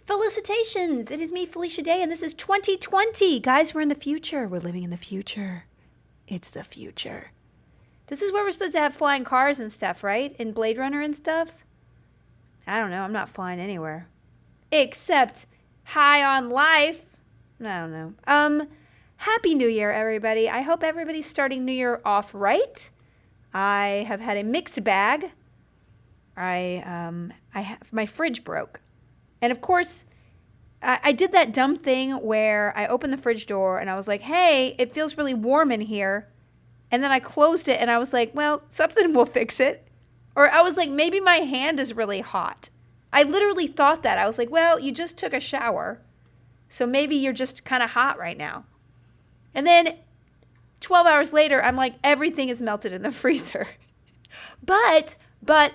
Felicitations! It is me, Felicia Day, and this is 2020. Guys, we're in the future. We're living in the future. It's the future. This is where we're supposed to have flying cars and stuff, right? In Blade Runner and stuff? I don't know. I'm not flying anywhere. Except high on life. I don't know. Happy New Year, everybody. I hope everybody's starting New Year off right. I have had a mixed bag. My fridge broke. And of course, I did that dumb thing where I opened the fridge door and I was like, hey, it feels really warm in here. And then I closed it and I was like, well, something will fix it. Or I was like, maybe my hand is really hot. I literally thought that. I was like, well, you just took a shower. So maybe you're just kind of hot right now. And then 12 hours later, I'm like, everything is melted in the freezer. But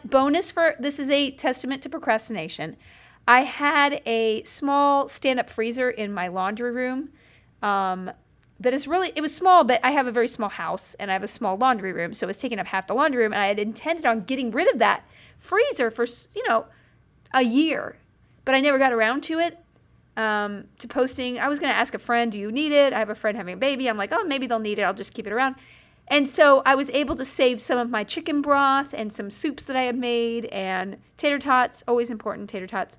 bonus for, this is a testament to procrastination. I had a small stand-up freezer in my laundry room that is really, it was small, but I have a very small house and I have a small laundry room. So it was taking up half the laundry room and I had intended on getting rid of that freezer for, a year. But I never got around to it, to posting. I was going to ask a friend, do you need it? I have a friend having a baby. I'm like, oh, maybe they'll need it. I'll just keep it around. And so I was able to save some of my chicken broth and some soups that I had made and tater tots, always important, tater tots.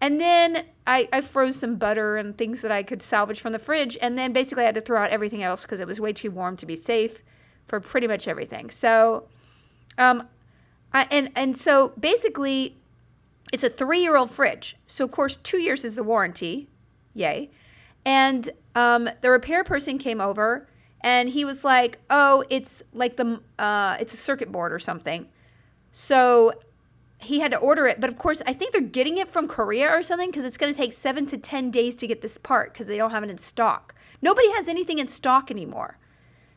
And then I froze some butter and things that I could salvage from the fridge. And then basically I had to throw out everything else because it was way too warm to be safe for pretty much everything. So, so basically it's a 3-year-old fridge. So of course 2 years is the warranty. Yay. And the repair person came over. And he was like, oh, it's like it's a circuit board or something. So he had to order it. But of course, I think they're getting it from Korea or something because it's going to take 7 to 10 days to get this part because they don't have it in stock. Nobody has anything in stock anymore.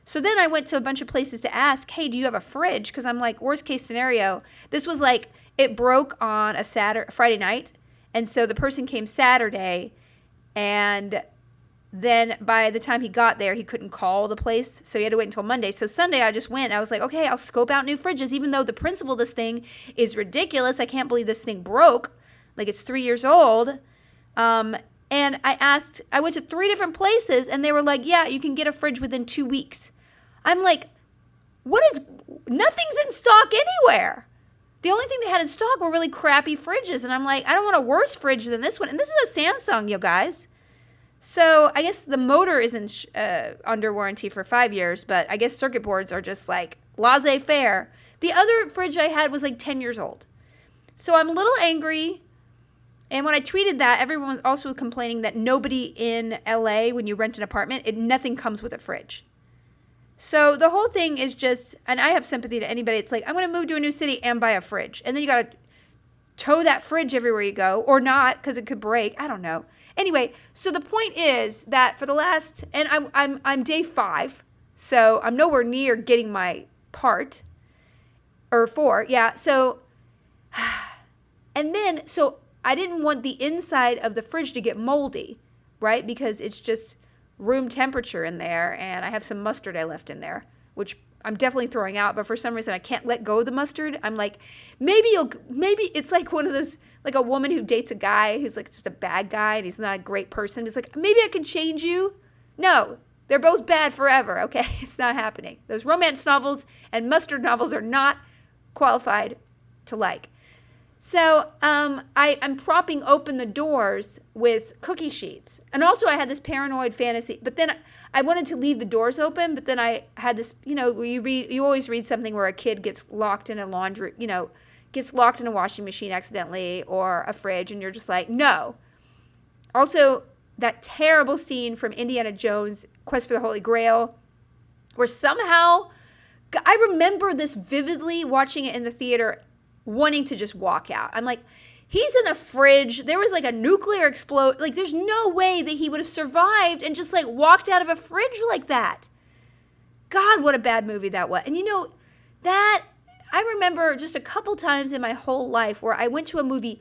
So then I went to a bunch of places to ask, hey, do you have a fridge? Because I'm like, worst case scenario, this was like, it broke on a Friday night. And so the person came Saturday and then by the time he got there, he couldn't call the place. So he had to wait until Monday. So Sunday, I just went. I was like, okay, I'll scope out new fridges, even though the principle of this thing is ridiculous. I can't believe this thing broke. Like, it's 3 years old. And I went to 3 different places, and they were like, yeah, you can get a fridge within 2 weeks. I'm like, nothing's in stock anywhere. The only thing they had in stock were really crappy fridges. And I'm like, I don't want a worse fridge than this one. And this is a Samsung, you guys. So I guess the motor isn't under warranty for 5 years, but I guess circuit boards are just like laissez-faire. The other fridge I had was like 10 years old. So I'm a little angry. And when I tweeted that, everyone was also complaining that nobody in LA, when you rent an apartment, nothing comes with a fridge. So the whole thing is just, and I have sympathy to anybody. It's like, I'm going to move to a new city and buy a fridge. And then you got to tow that fridge everywhere you go, or not, because it could break. I don't know. Anyway, so the point is that for the last, and I'm day 5, so I'm nowhere near getting my part, or 4, yeah. So, and then, so I didn't want the inside of the fridge to get moldy, right? Because it's just room temperature in there, and I have some mustard I left in there, which I'm definitely throwing out, but for some reason I can't let go of the mustard. I'm like, maybe it's like one of those, like a woman who dates a guy who's like just a bad guy and he's not a great person. It's like, maybe I can change you. No, they're both bad forever, okay? It's not happening. Those romance novels and mustard novels are not qualified to like. So I'm propping open the doors with cookie sheets. And also I had this paranoid fantasy, but then I wanted to leave the doors open, but then I had this, where you always read something where a kid gets locked in a gets locked in a washing machine accidentally or a fridge, and you're just like, no. Also, that terrible scene from Indiana Jones, Quest for the Holy Grail, where somehow, I remember this vividly, watching it in the theater, wanting to just walk out. I'm like, he's in a fridge. There was like a nuclear explode. Like, there's no way that he would have survived and just like walked out of a fridge like that. God, what a bad movie that was. And that I remember just a couple times in my whole life where I went to a movie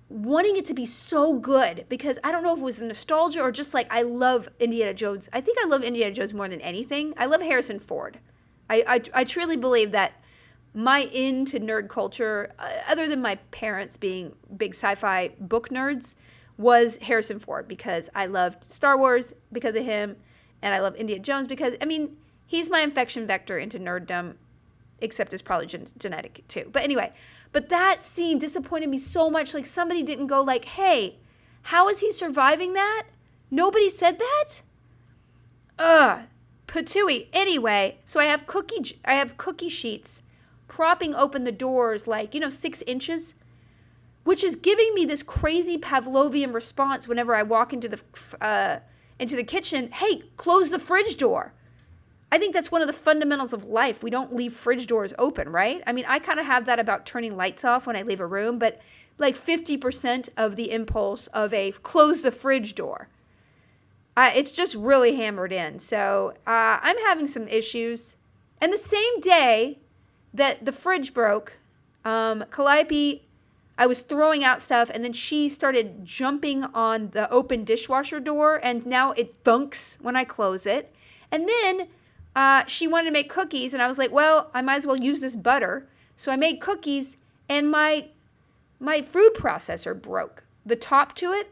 wanting it to be so good because I don't know if it was nostalgia or just like I love Indiana Jones. I think I love Indiana Jones more than anything. I love Harrison Ford. I truly believe that my into nerd culture, other than my parents being big sci-fi book nerds, was Harrison Ford, because I loved Star Wars because of him, and I love Indiana Jones because, I mean, he's my infection vector into nerddom, except it's probably genetic too. But anyway, but that scene disappointed me so much. Like, somebody didn't go like, hey, how is he surviving that? Nobody said that? Ugh, patooey. Anyway, so I have cookie sheets propping open the doors like, 6 inches, which is giving me this crazy Pavlovian response whenever I walk into the kitchen. Hey, close the fridge door. I think that's one of the fundamentals of life. We don't leave fridge doors open, right? I mean, I kind of have that about turning lights off when I leave a room, but like 50% of the impulse of a close the fridge door. It's just really hammered in. So I'm having some issues. And the same day that the fridge broke, Calliope, I was throwing out stuff, and then she started jumping on the open dishwasher door, and now it thunks when I close it. And then she wanted to make cookies, and I was like, well, I might as well use this butter. So I made cookies, and my food processor broke, the top to it.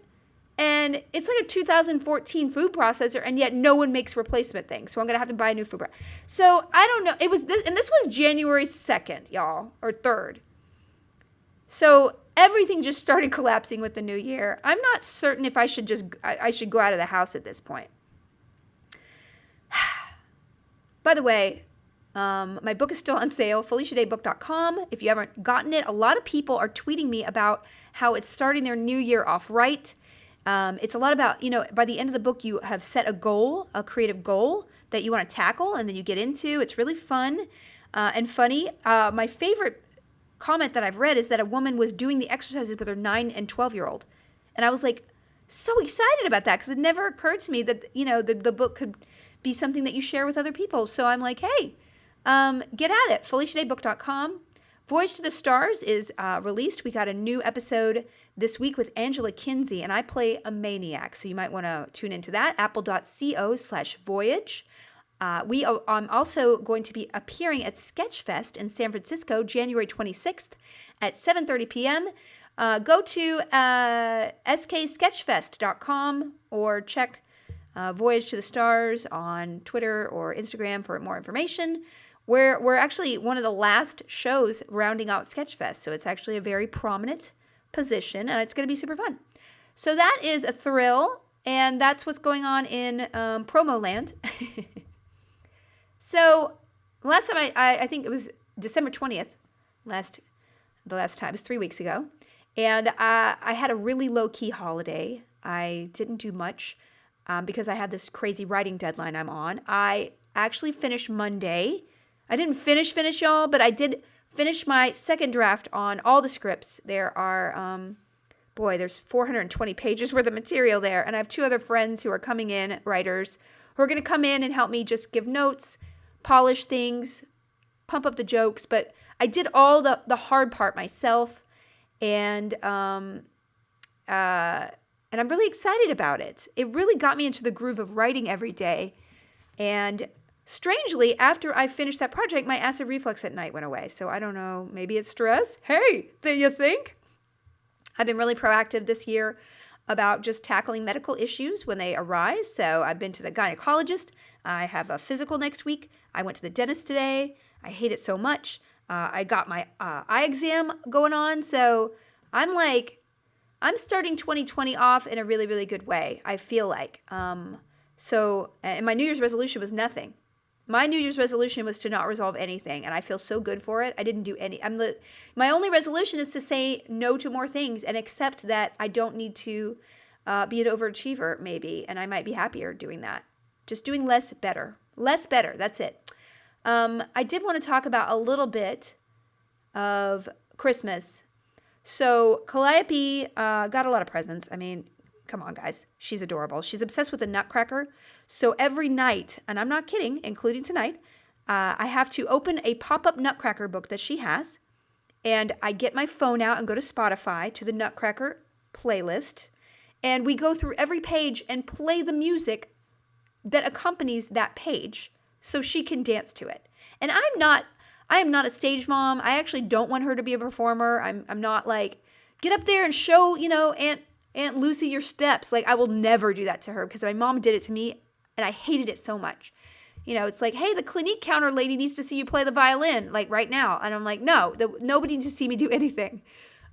And it's like a 2014 food processor, and yet no one makes replacement things. So I'm going to have to buy a new food processor. So I don't know. It was this, and this was January 2nd, y'all, or 3rd. So everything just started collapsing with the new year. I'm not certain if I should I should go out of the house at this point. By the way, my book is still on sale, FeliciaDayBook.com. If you haven't gotten it, a lot of people are tweeting me about how it's starting their new year off right. It's a lot about, by the end of the book, you have set a goal, a creative goal that you want to tackle, and then you get into. It's really fun and funny. My favorite comment that I've read is that a woman was doing the exercises with her 9 and 12-year-old. And I was like so excited about that, because it never occurred to me that, the book could be something that you share with other people. So I'm like, hey, get at it. FeliciaDayBook.com. Voyage to the Stars is released. We got a new episode this week with Angela Kinsey, and I play a maniac, so you might want to tune into that. apple.co/voyage. I'm also going to be appearing at Sketchfest in San Francisco, January 26th at 7:30 p.m. Go to sksketchfest.com or check Voyage to the Stars on Twitter or Instagram for more information. We're actually one of the last shows rounding out Sketchfest, so it's actually a very prominent position, and it's going to be super fun. So that is a thrill, and that's what's going on in promo land. So last time, I think it was December 20th, the last time, it was 3 weeks ago, and I had a really low-key holiday. I didn't do much because I had this crazy writing deadline I'm on. I actually finished Monday. I didn't finish y'all, but I did finish my second draft on all the scripts. There are, there's 420 pages worth of material there, and I have 2 other friends who are coming in, writers, who are going to come in and help me just give notes, polish things, pump up the jokes. But I did all the hard part myself, and I'm really excited about it. It really got me into the groove of writing every day, and strangely, after I finished that project, my acid reflux at night went away. So I don't know, maybe it's stress. Hey, do you think? I've been really proactive this year about just tackling medical issues when they arise. So I've been to the gynecologist. I have a physical next week. I went to the dentist today. I hate it so much. I got my eye exam going on. So I'm starting 2020 off in a really, really good way, I feel like. And my New Year's resolution was nothing. My New Year's resolution was to not resolve anything, and I feel so good for it. I didn't do any. My only resolution is to say no to more things and accept that I don't need to be an overachiever, maybe, and I might be happier doing that. Just doing less better. Less better, that's it. I did want to talk about a little bit of Christmas. So Calliope got a lot of presents. I mean, come on, guys. She's adorable. She's obsessed with the Nutcracker. So every night, and I'm not kidding, including tonight, I have to open a pop-up Nutcracker book that she has, and I get my phone out and go to Spotify to the Nutcracker playlist, and we go through every page and play the music that accompanies that page so she can dance to it. And I am not a stage mom. I actually don't want her to be a performer. I'm not like, get up there and show, Aunt Lucy your steps. Like, I will never do that to her because my mom did it to me and I hated it so much. It's like, hey, the Clinique counter lady needs to see you play the violin, like right now. And I'm like, no, nobody needs to see me do anything.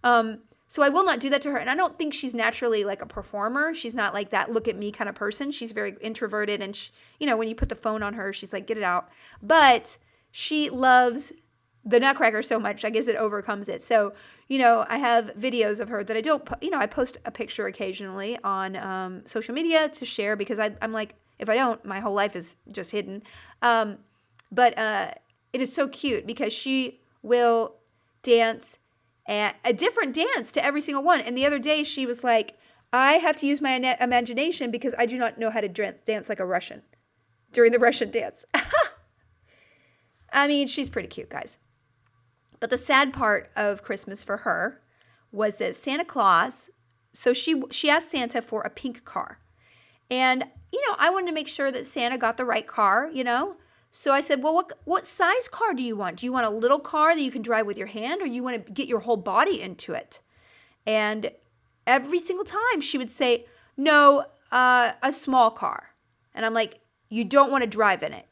So I will not do that to her. And I don't think she's naturally like a performer. She's not like that look at me kind of person. She's very introverted. And, when you put the phone on her, she's like, get it out. But she loves the Nutcracker so much, I guess it overcomes it. So, I have videos of her that I don't, I post a picture occasionally on social media to share because I'm like, if I don't, my whole life is just hidden. But it is so cute because she will dance a different dance to every single one. And the other day she was like, I have to use my imagination because I do not know how to dance like a Russian during the Russian dance. I mean, she's pretty cute, guys. But the sad part of Christmas for her was that Santa Claus, so she asked Santa for a pink car. And, I wanted to make sure that Santa got the right car, So I said, well, what size car do you want? Do you want a little car that you can drive with your hand, or you want to get your whole body into it? And every single time she would say, no, a small car. And I'm like, you don't want to drive in it.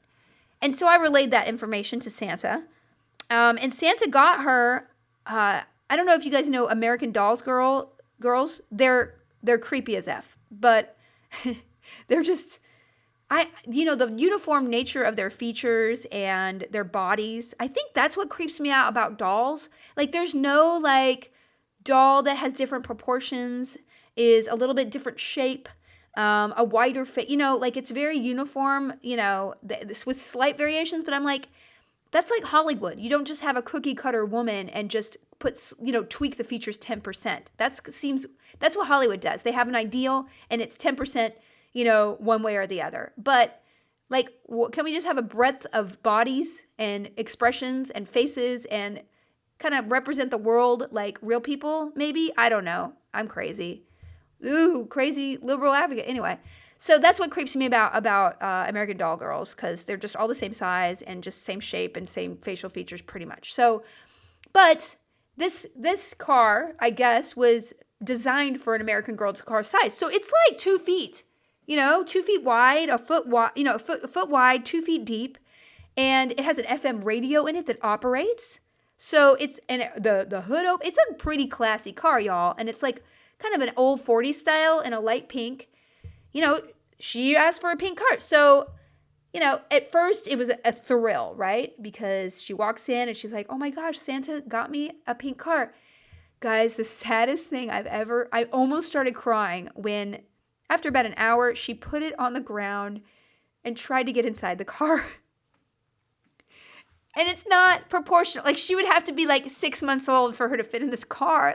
And so I relayed that information to Santa. And Santa got her, I don't know if you guys know American Dolls girls. They're creepy as F, but they're just, the uniform nature of their features and their bodies, I think that's what creeps me out about dolls. Like, there's no, like, doll that has different proportions, is a little bit different shape, a wider face, like, it's very uniform, with slight variations, but I'm like, that's like Hollywood. You don't just have a cookie cutter woman and just tweak the features 10%. That's what Hollywood does. They have an ideal and it's 10%, one way or the other. But like, can we just have a breadth of bodies and expressions and faces and kind of represent the world like real people? Maybe, I don't know. I'm crazy. Ooh, crazy liberal advocate. Anyway. So that's what creeps me about American Doll girls, because they're just all the same size and just same shape and same facial features pretty much. So, but this car, I guess, was designed for an American Girl car size. So it's like 2 feet, 2 feet wide, a foot wide, a foot wide, 2 feet deep. And it has an FM radio in it that operates. So the hood open. It's a pretty classy car, y'all. And it's like kind of an old 40s style in a light pink. She asked for a pink car. So, at first it was a thrill, right? Because she walks in and she's like, oh my gosh, Santa got me a pink car. Guys, the saddest thing I almost started crying when, after about an hour, she put it on the ground and tried to get inside the car. And it's not proportional. Like, she would have to be like 6 months old for her to fit in this car.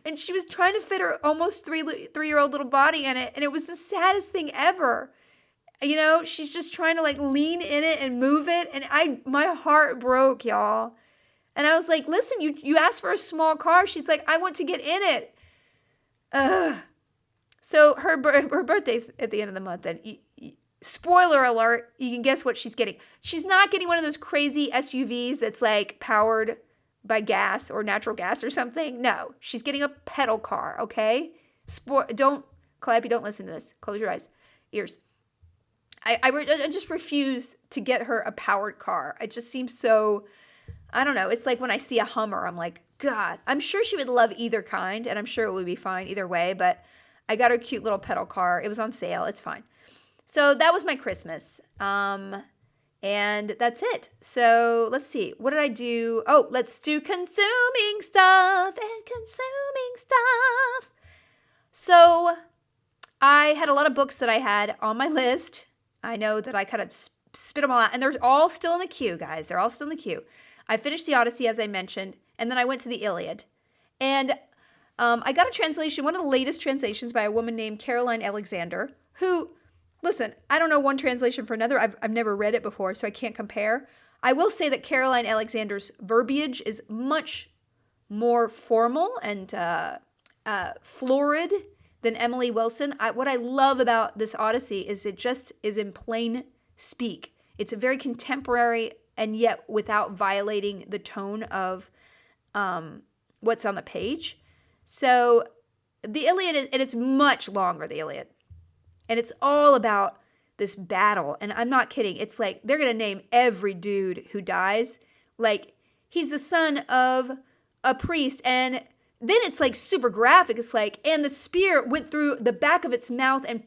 And she was trying to fit her almost three-year-old little body in it. And it was the saddest thing ever. She's just trying to like lean in it and move it. And my heart broke, y'all. And I was like, listen, you asked for a small car. She's like, I want to get in it. So her birthday's at the end of the month. And spoiler alert, you can guess what she's getting. She's not getting one of those crazy SUVs that's like powered by gas or natural gas or something. No, she's getting a pedal car, okay? Don't, Calliope, don't listen to this. Close your ears. I just refuse to get her a powered car. It just seems so, I don't know. It's like when I see a Hummer, I'm like, God, I'm sure she would love either kind, and I'm sure it would be fine either way, but I got her a cute little pedal car. It was on sale. It's fine. So that was my Christmas. And that's it. So let's see. What did I do? Oh, let's do consuming stuff. So I had a lot of books that I had on my list. I know that I kind of spit them all out. And they're all still in the queue, guys. They're all still in the queue. I finished the Odyssey, as I mentioned. And then I went to the Iliad. And I got a translation, one of the latest translations by a woman named Caroline Alexander, who... Listen, I don't know one translation for another. I've never read it before, so I can't compare. I will say that Caroline Alexander's verbiage is much more formal and florid than Emily Wilson. What I love about this Odyssey is it just is in plain speak. It's a very contemporary and yet without violating the tone of what's on the page. So the Iliad is, and it's much longer, the Iliad. And it's all about this battle. And I'm not kidding. It's like they're going to name every dude who dies. Like, he's the son of a priest. And then it's like super graphic. It's like, and the spear went through the back of its mouth and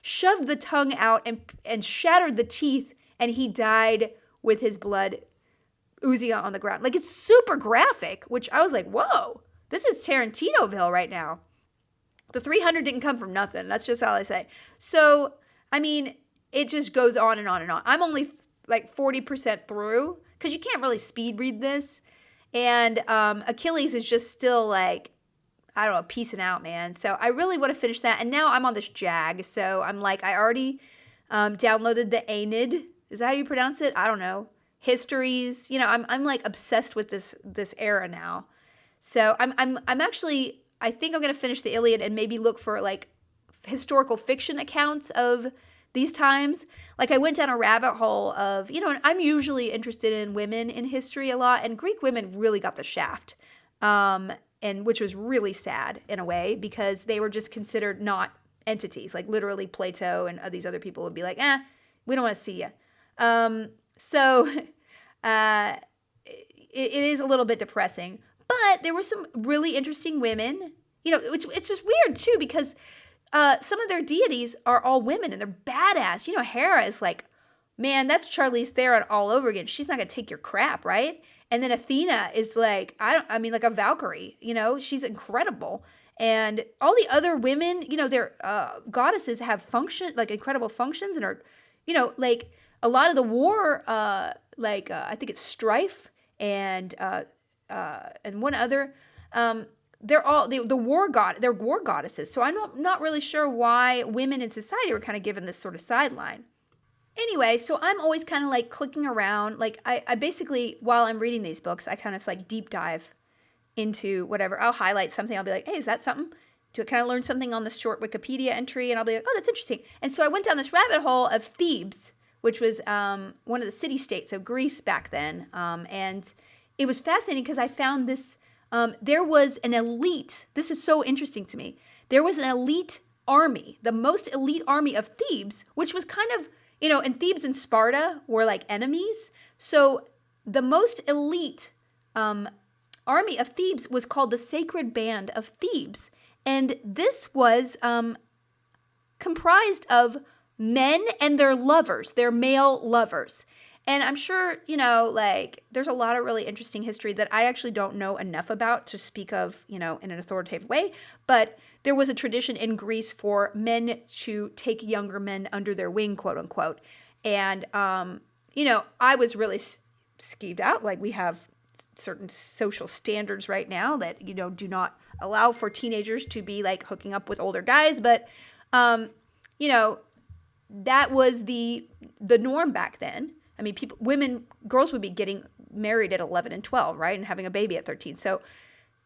shoved the tongue out and shattered the teeth. And he died with his blood oozing out on the ground. Like, it's super graphic, which I was like, whoa, this is Tarantinoville right now. The 300 didn't come from nothing. That's just all I say. So, I mean, it just goes on and on and on. I'm only like 40% through because you can't really speed read this. And Achilles is just still like, I don't know, piecing out, man. So I really want to finish that. And now I'm on this jag. So I'm like, I already downloaded the Aeneid. Is that how you pronounce it? I don't know. Histories. You know, I'm like obsessed with this era now. So I'm actually, I think I'm going to finish the Iliad and maybe look for like historical fiction accounts of these times. Like, I went down a rabbit hole of, you know, and I'm usually interested in women in history a lot, and Greek women really got the shaft, and which was really sad in a way because they were just considered not entities. Like, literally Plato and these other people would be like, we don't want to see you. So it is a little bit depressing. But there were some really interesting women, you know, it's just weird too because some of their deities are all women and they're badass. You know, Hera is like, man, that's Charlize Theron all over again. She's not going to take your crap, right? And then Athena is like, like a Valkyrie, you know, she's incredible. And all the other women, you know, their goddesses have like incredible functions and are, you know, like a lot of the war, I think it's Strife and one other, they're all they're war goddesses. So I'm not really sure why women in society were kind of given this sort of sideline. Anyway, so I'm always kind of like clicking around. Like, I basically, while I'm reading these books, I kind of like deep dive into whatever. I'll highlight something. I'll be like, hey, is that something? To kind of learn something on this short Wikipedia entry, and I'll be like, oh, that's interesting. And so I went down this rabbit hole of Thebes, which was one of the city-states of Greece back then, and it was fascinating because I found this, there was an elite, this is so interesting to me, there was an elite army, the most elite army of Thebes, which was kind of, you know, and Thebes and Sparta were like enemies, so the most elite army of Thebes was called the Sacred Band of Thebes, and this was comprised of men and their lovers, their male lovers. And I'm sure, you know, like, there's a lot of really interesting history that I actually don't know enough about to speak of, you know, in an authoritative way. But there was a tradition in Greece for men to take younger men under their wing, quote unquote. And, you know, I was really skeeved out. Like, we have certain social standards right now that, you know, do not allow for teenagers to be like hooking up with older guys. But, you know, that was the norm back then. I mean, girls would be getting married at 11 and 12, right? And having a baby at 13. So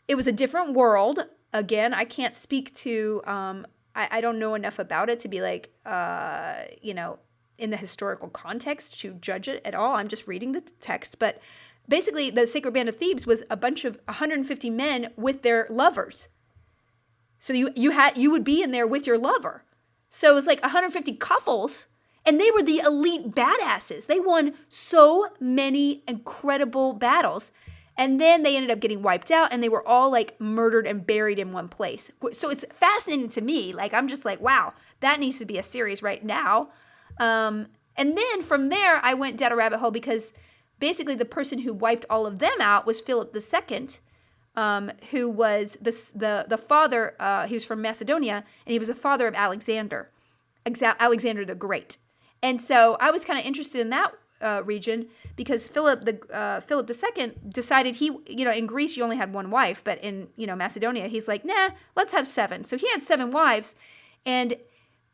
it was a different world. Again, I can't speak to, I don't know enough about it to be like, you know, in the historical context to judge it at all. I'm just reading the text. But basically, the Sacred Band of Thebes was a bunch of 150 men with their lovers. So you would be in there with your lover. So it was like 150 couples. And they were the elite badasses. They won so many incredible battles. And then they ended up getting wiped out, and they were all like murdered and buried in one place. So it's fascinating to me. Like, I'm just like, wow, that needs to be a series right now. And then from there, I went down a rabbit hole because basically the person who wiped all of them out was Philip II, who was the father. He was from Macedonia, and he was the father of Alexander the Great. And so I was kind of interested in that region because Philip II decided in Greece you only had one wife, but in, Macedonia, he's like, nah, let's have 7. So he had 7 wives, and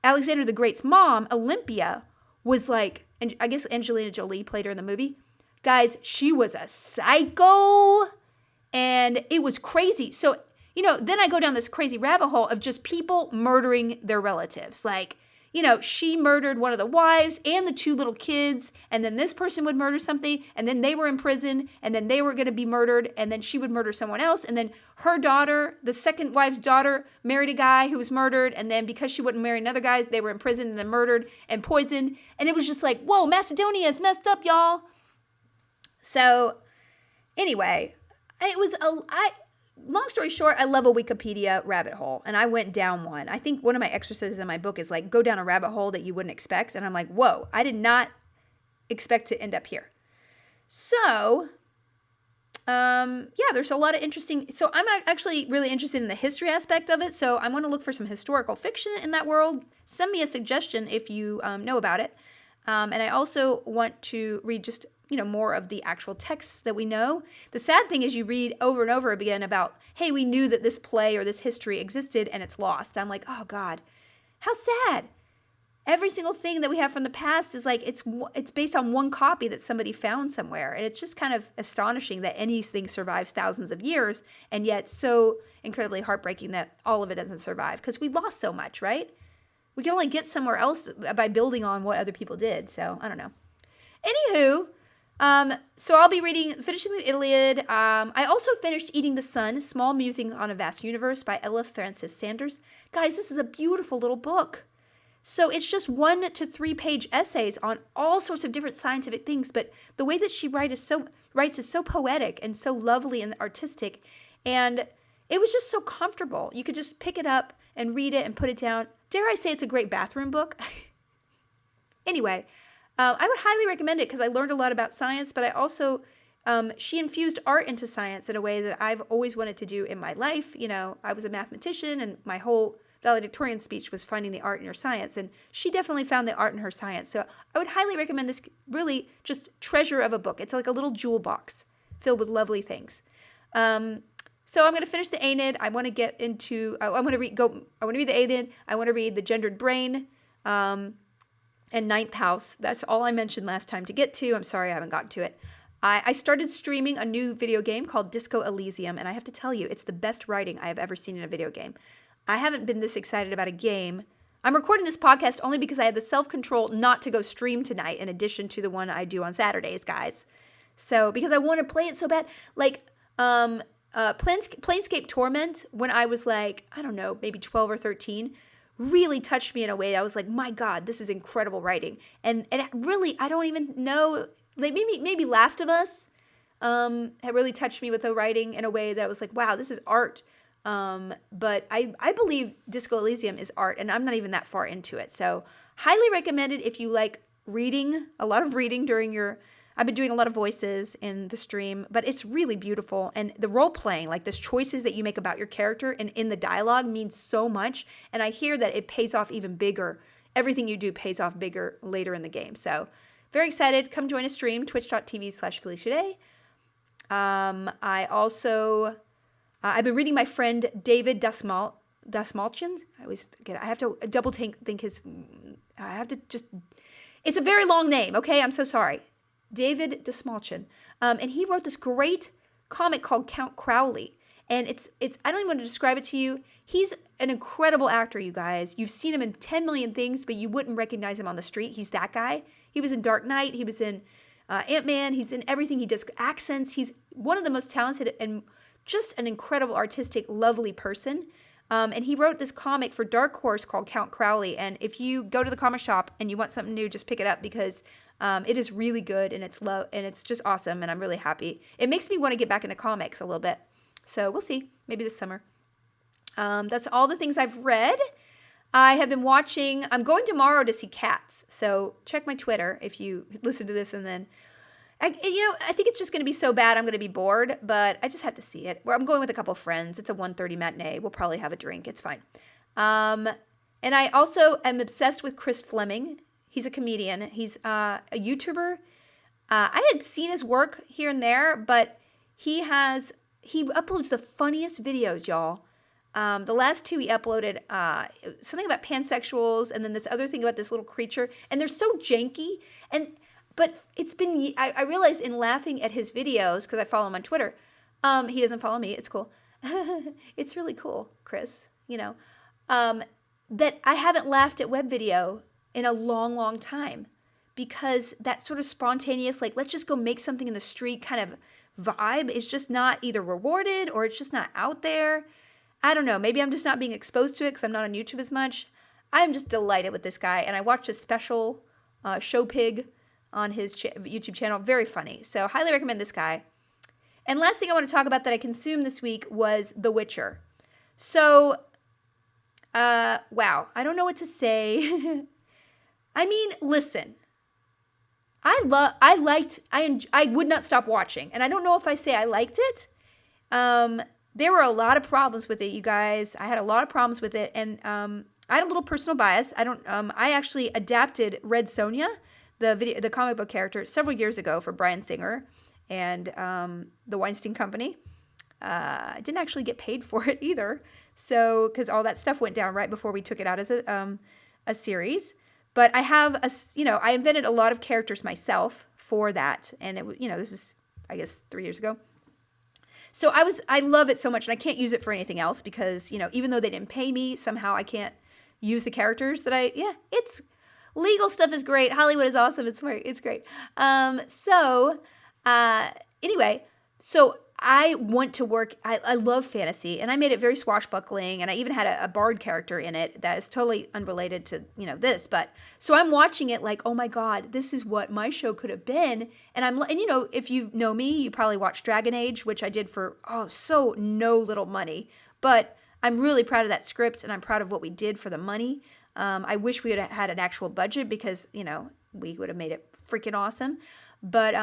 Alexander the Great's mom, Olympia, was like, and I guess Angelina Jolie played her in the movie. Guys, she was a psycho, and it was crazy. So, then I go down this crazy rabbit hole of just people murdering their relatives. Like, she murdered one of the wives and the 2 little kids, and then this person would murder something, and then they were in prison, and then they were going to be murdered, and then she would murder someone else, and then her daughter, the second wife's daughter, married a guy who was murdered, and then because she wouldn't marry another guy, they were in prison and then murdered and poisoned, and it was just like, whoa, Macedonia is messed up, y'all. So anyway, long story short, I love a Wikipedia rabbit hole, and I went down one. I think one of my exercises in my book is like, go down a rabbit hole that you wouldn't expect, and I'm like, whoa, I did not expect to end up here. So, there's a lot of interesting, so I'm actually really interested in the history aspect of it, so I'm going to look for some historical fiction in that world. Send me a suggestion if you know about it, and I also want to read just more of the actual texts that we know. The sad thing is you read over and over again about, hey, we knew that this play or this history existed and it's lost. I'm like, oh God, how sad. Every single thing that we have from the past is like, it's based on one copy that somebody found somewhere. And it's just kind of astonishing that anything survives thousands of years, and yet so incredibly heartbreaking that all of it doesn't survive because we lost so much, right? We can only get somewhere else by building on what other people did. So I don't know. Anywho, so I'll be finishing the Iliad. I also finished Eating the Sun, Small Musings on a Vast Universe by Ella Francis Sanders. Guys, this is a beautiful little book. So it's just 1 to 3 page essays on all sorts of different scientific things, but the way that she writes is so poetic and so lovely and artistic, and it was just so comfortable. You could just pick it up and read it and put it down. Dare I say it's a great bathroom book? Anyway, I would highly recommend it because I learned a lot about science, but I also, she infused art into science in a way that I've always wanted to do in my life. I was a mathematician, and my whole valedictorian speech was finding the art in your science, and she definitely found the art in her science. So I would highly recommend this really just treasure of a book. It's like a little jewel box filled with lovely things. So I'm going to finish the Aeneid. I want to get into, I want to read the Aeneid. I want to read The Gendered Brain, and Ninth House. That's all I mentioned last time to get to. I'm sorry I haven't gotten to it. I started streaming a new video game called Disco Elysium, and I have to tell you, it's the best writing I have ever seen in a video game. I haven't been this excited about a game. I'm recording this podcast only because I had the self-control not to go stream tonight in addition to the one I do on Saturdays, guys. So, because I want to play it so bad. Like, Planescape Torment, when I was like, I don't know, maybe 12 or 13, really touched me in a way that I was like, my God, this is incredible writing. And it really, I don't even know, like maybe Last of Us had really touched me with the writing in a way that I was like, wow, this is art. But I believe Disco Elysium is art, and I'm not even that far into it. So highly recommended if you like reading, a lot of reading I've been doing a lot of voices in the stream, but it's really beautiful. And the role playing, like the choices that you make about your character and in the dialogue means so much. And I hear that it pays off even bigger. Everything you do pays off bigger later in the game. So very excited. Come join a stream, twitch.tv/FeliciaDay. I also, I've been reading my friend David Dasmalchian. I have to double think it's a very long name. Okay. I'm so sorry. David Dasmalchian. And he wrote this great comic called Count Crowley. And it's I don't even want to describe it to you. He's an incredible actor, you guys. You've seen him in 10 million things, but you wouldn't recognize him on the street. He's that guy. He was in Dark Knight. He was in Ant-Man. He's in everything. He does accents. He's one of the most talented and just an incredible, artistic, lovely person. And he wrote this comic for Dark Horse called Count Crowley. And if you go to the comic shop and you want something new, just pick it up because it is really good and it's just awesome. And I'm really happy. It makes me want to get back into comics a little bit. So we'll see. Maybe this summer. That's all the things I've read. I have been watching. I'm going tomorrow to see Cats. So check my Twitter if you listen to this and then. I think it's just going to be so bad I'm going to be bored, but I just have to see it. I'm going with a couple of friends. It's a 1:30 matinee. We'll probably have a drink. It's fine. And I also am obsessed with Chris Fleming. He's a comedian. He's a YouTuber. I had seen his work here and there, but he uploads the funniest videos, y'all. The last two he uploaded, something about pansexuals, and then this other thing about this little creature, and they're so janky. But it's been, I realized in laughing at his videos, because I follow him on Twitter, he doesn't follow me, it's cool. It's really cool, Chris, that I haven't laughed at web video in a long, long time, because that sort of spontaneous, like, let's just go make something in the street kind of vibe is just not either rewarded or it's just not out there. I don't know. Maybe I'm just not being exposed to it because I'm not on YouTube as much. I'm just delighted with this guy. And I watched a special Show Pig on his YouTube channel. Very funny. So highly recommend this guy. And last thing I want to talk about that I consumed this week was The Witcher. So, wow. I don't know what to say. I mean, listen. I would not stop watching. And I don't know if I say I liked it. There were a lot of problems with it, you guys. I had a lot of problems with it, and I had a little personal bias. I actually adapted Red Sonja, the comic book character, several years ago for Bryan Singer and the Weinstein Company. I didn't actually get paid for it either, so because all that stuff went down right before we took it out as a series. But I have I invented a lot of characters myself for that, and this is, I guess, 3 years ago. So I love it so much, and I can't use it for anything else because, even though they didn't pay me, somehow I can't use the characters that it's legal stuff is great. Hollywood is awesome. It's great. Anyway, so I want to work. I love fantasy, and I made it very swashbuckling, and I even had a bard character in it that is totally unrelated to, this. But so I'm watching it like, oh my God, this is what my show could have been. And if you know me, you probably watched Dragon Age, which I did for, so no little money. But I'm really proud of that script, and I'm proud of what we did for the money. I wish we had had an actual budget because, we would have made it freaking awesome. But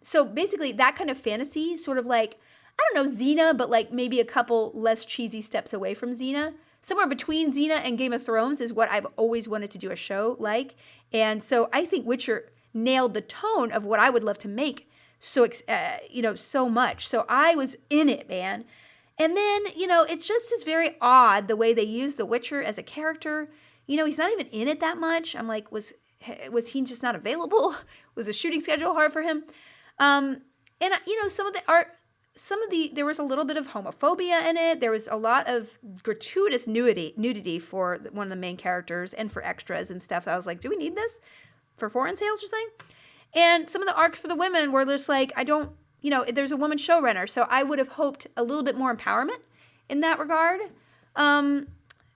so basically that kind of fantasy, sort of like, I don't know, Xena, but like maybe a couple less cheesy steps away from Xena. Somewhere between Xena and Game of Thrones is what I've always wanted to do a show like. And so I think Witcher nailed the tone of what I would love to make so much. So I was in it, man. And then, it just is very odd the way they use the Witcher as a character. He's not even in it that much. I'm like, was he just not available? Was the shooting schedule hard for him? And there was a little bit of homophobia in it. There was a lot of gratuitous nudity for one of the main characters and for extras and stuff. I was like, do we need this for foreign sales or something? And some of the arcs for the women were just like, there's a woman showrunner, so I would have hoped a little bit more empowerment in that regard.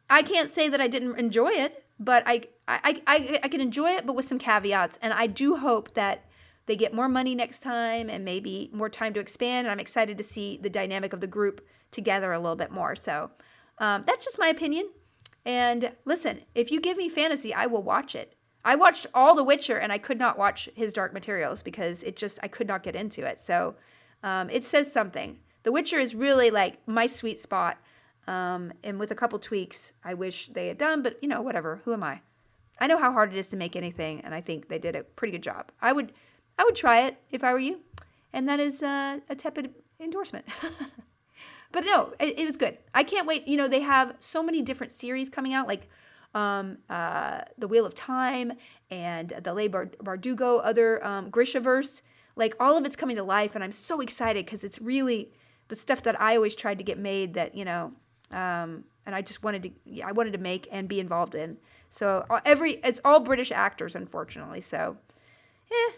I can't say that I didn't enjoy it, but I can enjoy it, but with some caveats. And I do hope that they get more money next time and maybe more time to expand. And I'm excited to see the dynamic of the group together a little bit more. So that's just my opinion. And listen, if you give me fantasy, I will watch it. I watched all The Witcher, and I could not watch his Dark Materials because I could not get into it. So it says something. The Witcher is really like my sweet spot. And with a couple tweaks, I wish they had done, but whatever. Who am I? I know how hard it is to make anything, and I think they did a pretty good job. I would try it if I were you, and that is a tepid endorsement. But no, it was good. I can't wait. They have so many different series coming out, like The Wheel of Time and the Le Bardugo, other Grishaverse. Like all of it's coming to life, and I'm so excited because it's really the stuff that I always tried to get made. That and I just wanted to make and be involved in. So it's all British actors, unfortunately. So,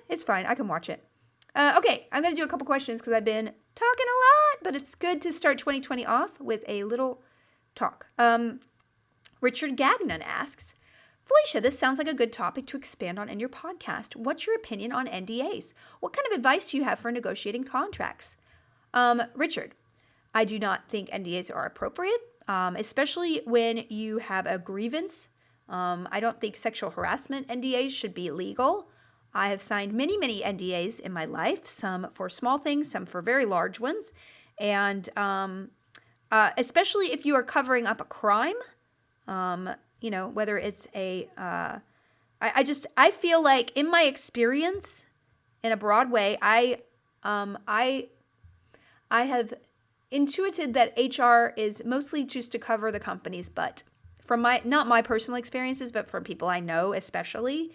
it's fine. I can watch it. Okay, I'm going to do a couple questions because I've been talking a lot, but it's good to start 2020 off with a little talk. Richard Gagnon asks, Felicia, this sounds like a good topic to expand on in your podcast. What's your opinion on NDAs? What kind of advice do you have for negotiating contracts? Richard, I do not think NDAs are appropriate, especially when you have a grievance. I don't think sexual harassment NDAs should be legal. I have signed many, many NDAs in my life, some for small things, some for very large ones. And especially if you are covering up a crime, whether it's I feel like in my experience, in a broad way, I have intuited that HR is mostly just to cover the company's butt. From not my personal experiences, but from people I know, especially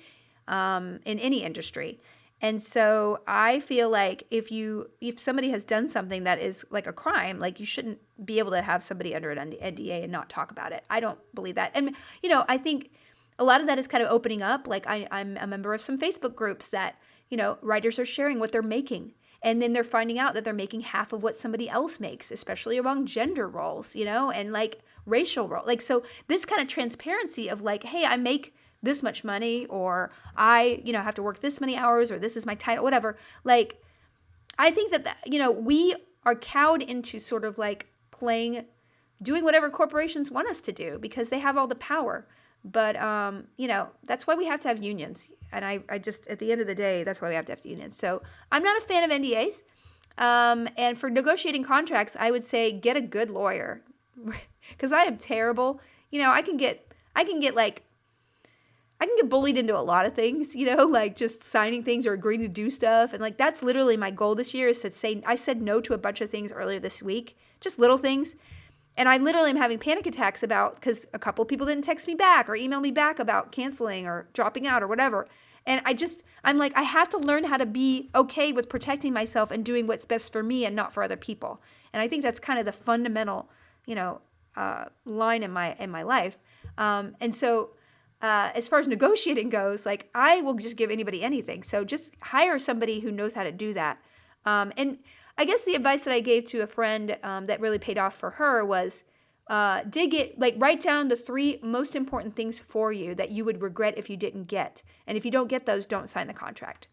in any industry. And so I feel like if somebody has done something that is like a crime, like you shouldn't be able to have somebody under an NDA and not talk about it. I don't believe that. And, I think a lot of that is kind of opening up. Like I'm a member of some Facebook groups that, writers are sharing what they're making. And then they're finding out that they're making half of what somebody else makes, especially among gender roles, and like racial role. Like, so this kind of transparency of like, hey, I make this much money, or I, have to work this many hours, or this is my title, whatever. Like, I think that, we are cowed into sort of like doing whatever corporations want us to do because they have all the power. But, that's why we have to have unions. And I just, at the end of the day, that's why we have to have unions. So I'm not a fan of NDAs. And for negotiating contracts, I would say get a good lawyer because I am terrible. I can get bullied into a lot of things, like just signing things or agreeing to do stuff. And like, that's literally my goal this year is to say, I said no to a bunch of things earlier this week, just little things. And I literally am having panic attacks because a couple of people didn't text me back or email me back about canceling or dropping out or whatever. And I'm like, I have to learn how to be okay with protecting myself and doing what's best for me and not for other people. And I think that's kind of the fundamental, line in my life. And so, as far as negotiating goes, like I will just give anybody anything. So just hire somebody who knows how to do that. And I guess the advice that I gave to a friend that really paid off for her was write down the 3 most important things for you that you would regret if you didn't get. And if you don't get those, don't sign the contract.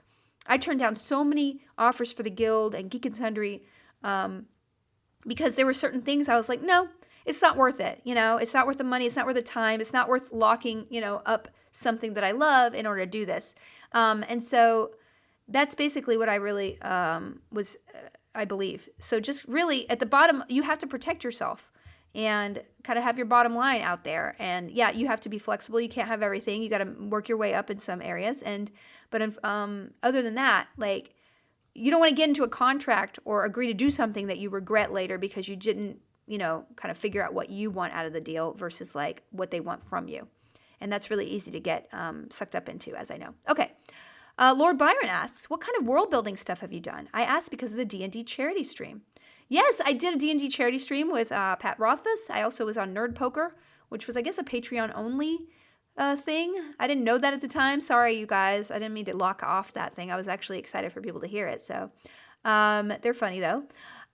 I turned down so many offers for the Guild and Geek and Sundry because there were certain things I was like, no, it's not worth it. It's not worth the money. It's not worth the time. It's not worth locking, up something that I love in order to do this. And so that's basically what I really I believe. So just really at the bottom, you have to protect yourself and kind of have your bottom line out there. And yeah, you have to be flexible. You can't have everything. You got to work your way up in some areas. But other than that, like you don't want to get into a contract or agree to do something that you regret later because you didn't, kind of figure out what you want out of the deal versus like what they want from you. And that's really easy to get sucked up into, as I know. Okay. Lord Byron asks, what kind of world building stuff have you done? I asked because of the D&D charity stream. Yes, I did a D&D charity stream with Pat Rothfuss. I also was on Nerd Poker, which was, I guess, a Patreon only thing. I didn't know that at the time. Sorry, you guys. I didn't mean to lock off that thing. I was actually excited for people to hear it. So they're funny, though.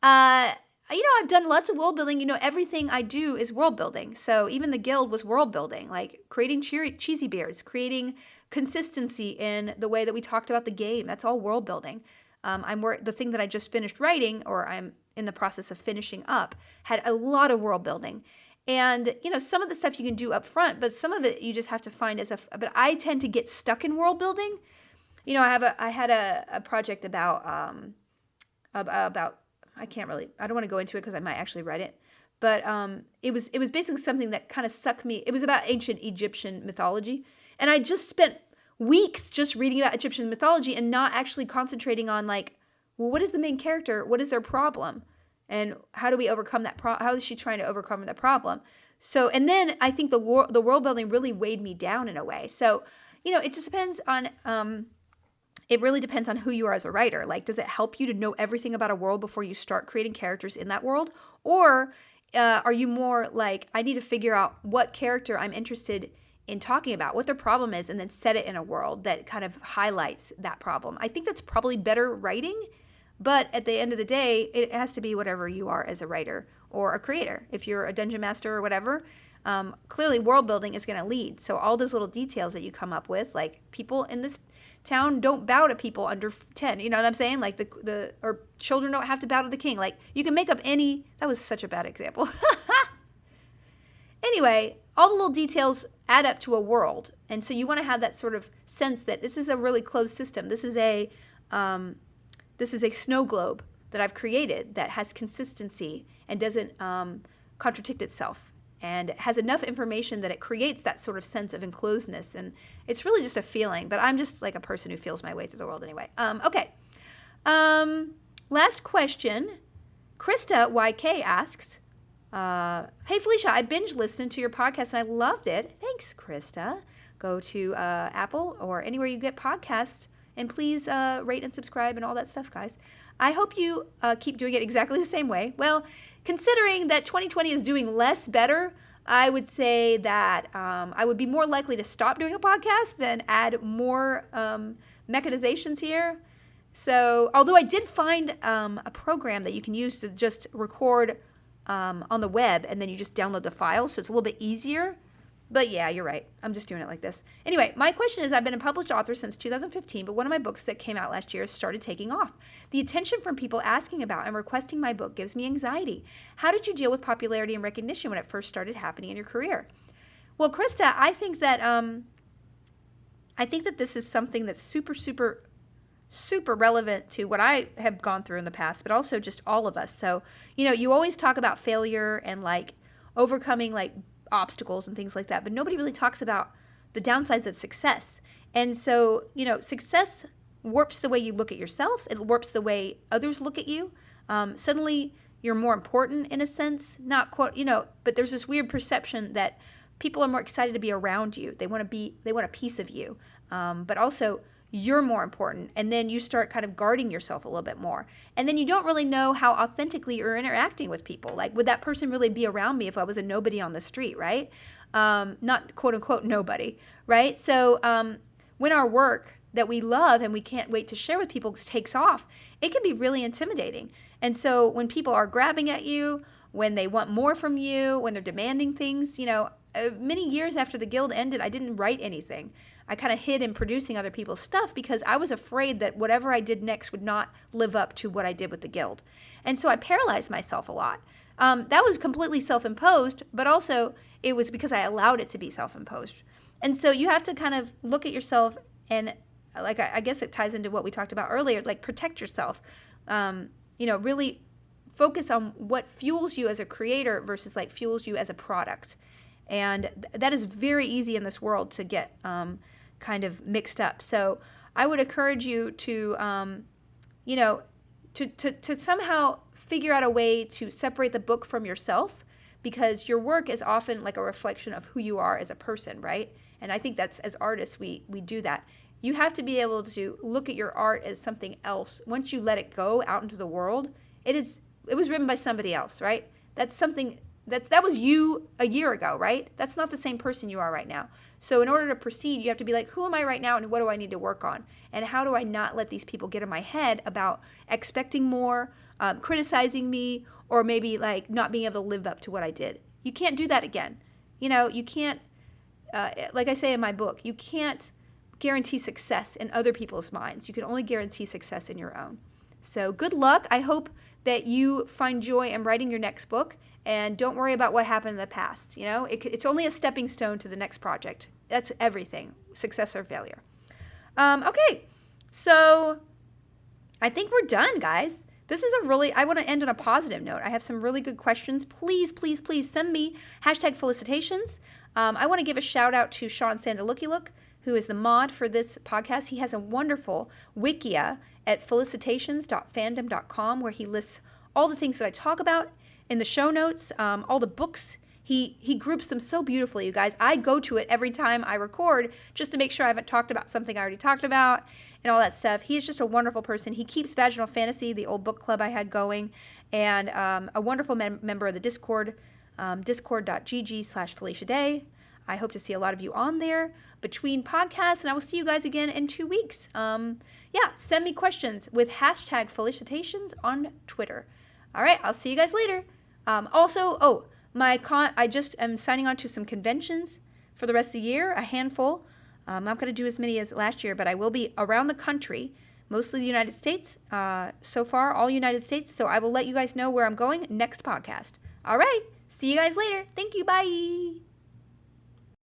I've done lots of world building. Everything I do is world building. So even the Guild was world building, like creating cheesy beers, creating consistency in the way that we talked about the game. That's all world building. The thing that I just finished writing, or I'm in the process of finishing up, had a lot of world building. And, some of the stuff you can do up front, but some of it you just have to find but I tend to get stuck in world building. I had a project about I don't want to go into it because I might actually write it. But it was basically something that kind of sucked me. It was about ancient Egyptian mythology. And I just spent weeks just reading about Egyptian mythology and not actually concentrating on like, well, what is the main character? What is their problem? And how do we overcome that how is she trying to overcome that problem? So, and then I think the world building really weighed me down in a way. So, it just depends on, it really depends on who you are as a writer. Like, does it help you to know everything about a world before you start creating characters in that world? Or are you more like, I need to figure out what character I'm interested in talking about, what their problem is, and then set it in a world that kind of highlights that problem. I think that's probably better writing, but at the end of the day, it has to be whatever you are as a writer or a creator. If you're a dungeon master or whatever, clearly world building is going to lead. So all those little details that you come up with, like people in this town don't bow to people under 10, you know what I'm saying? Like or children don't have to bow to the king. Like you can make up that was such a bad example. Anyway, all the little details add up to a world. And so you want to have that sort of sense that this is a really closed system. This is a snow globe that I've created that has consistency and doesn't contradict itself and has enough information that it creates that sort of sense of enclosedness. And it's really just a feeling, but I'm just like a person who feels my way through the world anyway. Okay. Last question. Krista YK asks, hey Felicia, I binge listened to your podcast and I loved it. Thanks, Krista. Go to Apple or anywhere you get podcasts And please rate and subscribe and all that stuff, guys. I hope you keep doing it exactly the same way. Well, considering that 2020 is doing less better, I would say that I would be more likely to stop doing a podcast than add more mechanizations here. So, although I did find a program that you can use to just record on the web, and then you just download the file, so it's a little bit easier. But yeah, you're right. I'm just doing it like this. Anyway, my question is, I've been a published author since 2015, but one of my books that came out last year started taking off. The attention from people asking about and requesting my book gives me anxiety. How did you deal with popularity and recognition when it first started happening in your career? Well, Krista, I think that this is something that's super relevant to what I have gone through in the past, but also just all of us. So, you always talk about failure and like overcoming like obstacles and things like that, but nobody really talks about the downsides of success. And so, success warps the way you look at yourself. It warps the way others look at you. Suddenly you're more important in a sense, not quote, but there's this weird perception that people are more excited to be around you. They want a piece of you. But also you're more important. And then you start kind of guarding yourself a little bit more. And then you don't really know how authentically you're interacting with people. Like, would that person really be around me if I was a nobody on the street, right? Not quote unquote nobody, right? So when our work that we love and we can't wait to share with people takes off, it can be really intimidating. And so when people are grabbing at you, when they want more from you, when they're demanding things, many years after the Guild ended, I didn't write anything. I kind of hid in producing other people's stuff because I was afraid that whatever I did next would not live up to what I did with the Guild. And so I paralyzed myself a lot. That was completely self-imposed, but also it was because I allowed it to be self-imposed. And so you have to kind of look at yourself and, like, I guess it ties into what we talked about earlier, like protect yourself. Really focus on what fuels you as a creator versus like fuels you as a product. And that is very easy in this world to get kind of mixed up. So I would encourage you to, to somehow figure out a way to separate the book from yourself, because your work is often like a reflection of who you are as a person, right? And I think that's, as artists, we do that. You have to be able to look at your art as something else. Once you let it go out into the world, it was written by somebody else, right? That's something that was you a year ago, right? That's not the same person you are right now. So in order to proceed, you have to be like, who am I right now and what do I need to work on? And how do I not let these people get in my head about expecting more, criticizing me, or maybe like not being able to live up to what I did? You can't do that again. You can't, like I say in my book, you can't guarantee success in other people's minds. You can only guarantee success in your own. So good luck. I hope that you find joy in writing your next book, and don't worry about what happened in the past. It's only a stepping stone to the next project. That's everything, success or failure. Okay, so I think we're done, guys. This is I want to end on a positive note. I have some really good questions. Please, please, please send me #felicitations. I want to give a shout out to Sean Sandalookylook, who is the mod for this podcast. He has a wonderful wikia at felicitations.fandom.com where he lists all the things that I talk about in the show notes, all the books. He groups them so beautifully, you guys. I go to it every time I record just to make sure I haven't talked about something I already talked about and all that stuff. He is just a wonderful person. He keeps Vaginal Fantasy, the old book club I had going, and a wonderful member of the Discord, discord.gg/Felicia Day. I hope to see a lot of you on there between podcasts, and I will see you guys again in 2 weeks. Send me questions with #felicitations on Twitter. All right, I'll see you guys later. I just am signing on to some conventions for the rest of the year, a handful. I'm not going to do as many as last year, but I will be around the country, mostly the United States. So far, all United States. So I will let you guys know where I'm going next podcast. All right, see you guys later. Thank you. Bye.